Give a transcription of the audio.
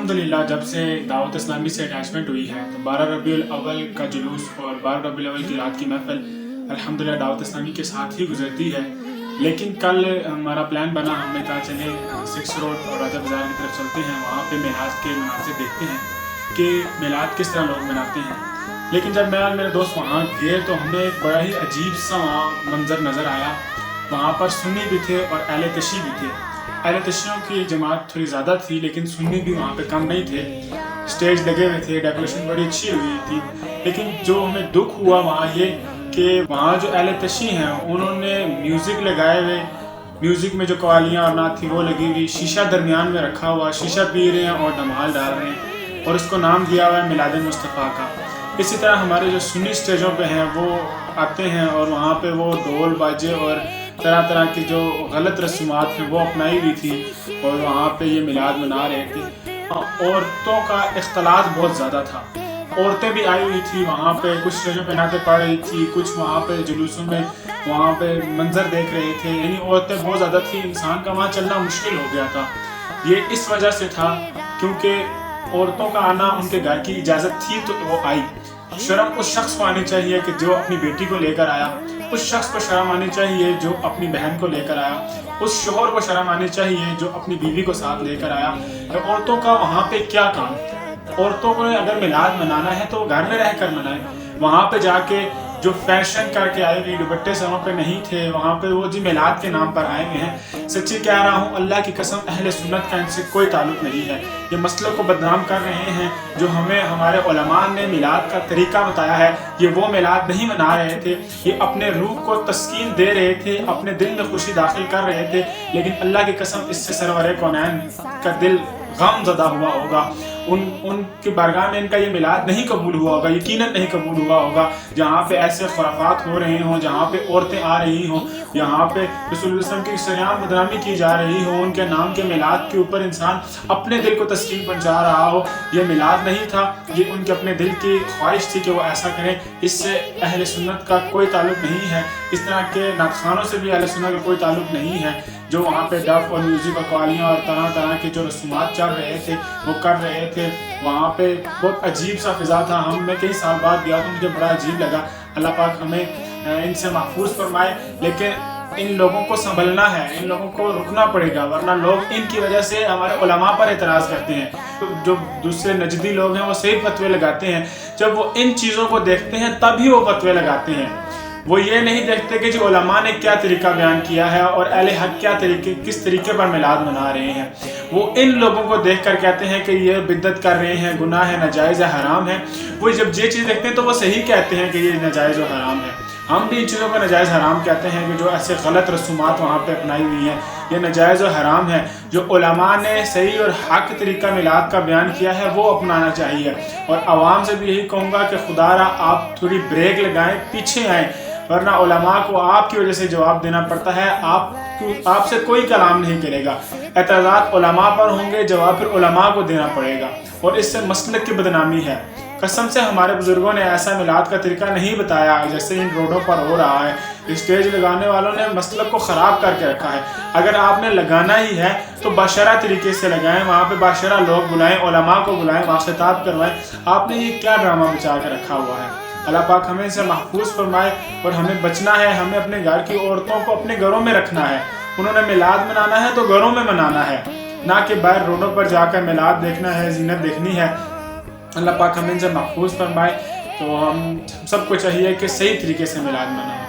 अल्हम्दुलिल्लाह जब से दावत इस्लामी से अटैचमेंट हुई है तो 12 रबीउल अव्वल का जुलूस और 12 रबीउल अव्वल की रात की महफिल अल्हम्दुलिल्लाह दावत इस्लामी के साथ ही गुजरती है। लेकिन कल हमारा प्लान बना, हमने कहा चले 6 रोड और राजा बाज़ार की तरफ चलते हैं, वहाँ पे मिलाद के मनासिब देखते हैं कि मिलाद किस तरह लोग मनाते हैं। लेकिन जब मैं और मेरे दोस्त वहाँ गए तो हमें एक बड़ा ही अजीब सा वहाँ मंजर नज़र आया। वहाँ पर सुन्नी भी थे और अहले तशी भी थे। अहले तशियों की जमात थोड़ी ज़्यादा थी लेकिन सुन्नी भी वहाँ पे कम नहीं थे। स्टेज लगे हुए थे, डेकोरेशन बड़ी अच्छी हुई थी। लेकिन जो हमें दुख हुआ वहाँ ये कि वहाँ जो अहले तशी हैं उन्होंने म्यूज़िक लगाए हुए, म्यूज़िक में जो कवालियाँ और नात थी वो लगी हुई, शीशा दरमियान में रखा हुआ, शीशा पी रहे हैं और धमाल डाल रहे हैं और उसको नाम दिया हुआ है मिलाद मुस्तफ़ा का। इसी तरह हमारे जो सुन्नी स्टेजों पे हैं वो आते हैं और वहाँ पे वो ढोल बाजे और तरह तरह की जो गलत रस्मात हैं वो अपनाई हुई थी और वहाँ पे ये मिलाद मना रहे थे। औरतों का इख्तलात बहुत ज़्यादा था, औरतें भी आई हुई थी वहाँ पे, कुछ स्टेजों पे नाते पढ़ रही थी, कुछ वहाँ पे जुलूसों में वहाँ पे मंजर देख रहे थे। यानी औरतें बहुत ज़्यादा थी, इंसान का वहाँ चलना मुश्किल हो गया था। ये इस वजह से था क्योंकि औरतों का आना उनके घर की इजाज़त थी तो वो आई। शर्म उस शख्स को आनी चाहिए कि जो अपनी बेटी को लेकर आया, उस शख्स को शर्म आनी चाहिए जो अपनी बहन को लेकर आया, उस शोहर को शर्म आनी चाहिए जो अपनी बीवी को साथ लेकर आया। तो औरतों का वहाँ पे क्या काम? औरतों को अगर मिलाद मनाना है तो घर में रह कर मनाएं। वहाँ पे जाके जो फैशन करके आए हुए दुपट्टे सरों पे नहीं थे, वहाँ पे वो जी मिलाद के नाम पर आए हुए हैं। सच्ची कह रहा हूँ, अल्लाह की कसम, अहले सुन्नत का इनसे कोई ताल्लुक नहीं है। ये मसलों को बदनाम कर रहे हैं। जो हमें हमारे उलमा ने मिलाद का तरीका बताया है, ये वो मिलाद नहीं मना रहे थे। ये अपने रूह को तस्कीन दे रहे थे, अपने दिल में खुशी दाखिल कर रहे थे। लेकिन अल्लाह की कसम, इससे सरवर कौनैन का दिल गम ज़दा हुआ होगा। उनकी बारगाह में इनका ये मिलाद नहीं कबूल हुआ होगा, यकीनन नहीं कबूल हुआ होगा। जहाँ पे ऐसे खुराफात हो रहे हों, जहाँ पे औरतें आ रही हों, यहाँ पे रसूल वसल्लम की सरेआम बदनामी की जा रही हो, उनके नाम के मिलाद के ऊपर इंसान अपने दिल को तस्कीन पहुँचा रहा हो, ये मिलाद नहीं था, ये उनके अपने दिल की ख्वाहिश थी कि वो ऐसा करें। इससे अहले सुन्नत का कोई ताल्लुक नहीं है। इस तरह के नातखानों से भी अहले सुन्नत का कोई ताल्लुक नहीं है। जो वहाँ पे डफ और म्यूज़िक और कवालियाँ और तरह तरह के जो रस्मात चल रहे थे वो कर रहे थे, वहाँ पे बहुत अजीब सा फ़िज़ा था। मैं कई साल बाद गया तो मुझे बड़ा अजीब लगा। अल्लाह पाक हमें इनसे महफूज फरमाए। लेकिन इन लोगों को संभलना है, इन लोगों को रुकना पड़ेगा, वरना लोग इनकी वजह से हमारे उलमा पर एतराज़ करते हैं। तो जो दूसरे नजदी लोग हैं वो सही फतवे लगाते हैं, जब वो इन चीज़ों को देखते हैं तभी वो फतवे लगाते हैं। वो ये नहीं देखते कि जो उलमा ने क्या तरीका बयान किया है और अहले हक किस तरीके पर मिलाद मना रहे हैं। वो इन लोगों को देख कर कहते हैं कि ये बिद्दत कर रहे हैं, गुनाह है, नाजायज़ है, हराम है। वो जब ये चीज़ देखते हैं तो वो सही कहते हैं कि ये नाजायज़ और हराम है। हम भी इन चीज़ों को नाजायज़ हराम कहते हैं कि जो ऐसे गलत रसूमात वहाँ पे अपनाई हुई हैं, ये नाजायज़ और हराम है। जो उलमा ने सही और हक तरीका मिलाद का बयान किया है वो अपनाना चाहिए। और आवाम से भी यही कहूँगा कि खुदारा आप थोड़ी ब्रेक लगाएं, पीछे आएँ, वरना उलमा को आपकी वजह से जवाब देना पड़ता है। आपसे कोई कलाम नहीं करेगा, एतराज़ात उलमा पर होंगे, जवाब फिर उलमा को देना पड़ेगा और इससे मसलक की बदनामी है। कसम से हमारे बुजुर्गों ने ऐसा मिलाद का तरीका नहीं बताया जैसे इन रोडों पर हो रहा है। स्टेज लगाने वालों ने मसलक को ख़राब करके रखा है। अगर आपने लगाना ही है तो बाशरा तरीके से लगाएं, वहाँ पे बाशरा लोग बुलाएं, उलमा को बुलाएं, वहाँ खिताब करवाएं। आपने ये क्या ड्रामा बचा के रखा हुआ है? अल्लाह पाक हमें इसे महफूज फरमाए और हमें बचना है। हमें अपने घर की औरतों को अपने घरों में रखना है। उन्होंने मिलाद मनाना है तो घरों में मनाना है, ना कि बाहर रोडों पर जाकर मिलाद देखना है, ज़ीनत देखनी है। अल्लाह पाक हमें इनसे महफूज फरमाए। तो हम सबको चाहिए कि सही तरीके से मिलाद मनाएं।